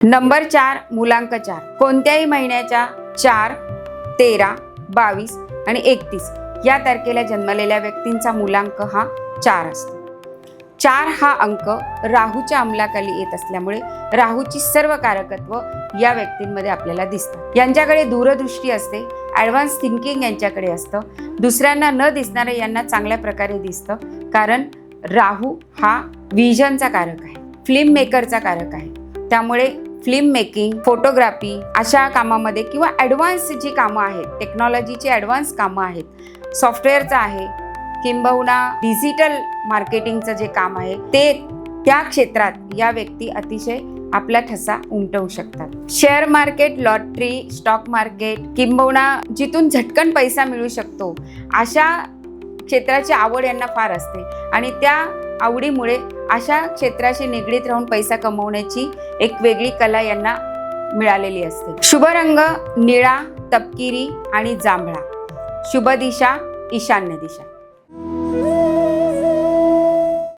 Number 4 मुलांक 4 कोणत्याही महिन्याच्या 4, 13, 22 आणि 31 या तारखेला जन्मलेल्या व्यक्तींचा मुलांक हा 4 असतो। 4 हा अंक राहूच्या अंमलाखाली येत असल्यामुळे राहूची सर्व कारकत्व या व्यक्तींमध्ये आपल्याला दिसतात। यांच्याकडे दूरदृष्टी असते, ॲडव्हान्स थिंकिंग यांच्याकडे असतं, दुसऱ्यांना न दिसणारे यांना चांगल्या प्रकारे दिसतं, कारण राहू हा विजनचा कारक आहे, फिल्म मेकरचा कारक आहे। त्यामुळे फिल्म मेकिंग, फोटोग्राफी अशा कामामध्ये किंवा ॲडव्हान्स जी कामं आहेत, टेक्नॉलॉजीची ॲडव्हान्स कामं आहेत, सॉफ्टवेअरचं आहे किंबहुना डिजिटल मार्केटिंगचं जे काम आहे ते त्या क्षेत्रात या व्यक्ती अतिशय आपला ठसा उमटवू शकतात। Share market, lottery, stock market किंबहुना जिथून झटकन पैसा मिळू शकतो अशा क्षेत्राची आवड यांना फार असते आणि त्या आवडीमुळे अशा क्षेत्राशी निगडीत राहून पैसा कमवण्याची एक वेगळी कला यांना मिळालेली असते। शुभ रंग निळा, तपकिरी आणि जांभळा। शुभ दिशा ईशान्य दिशा।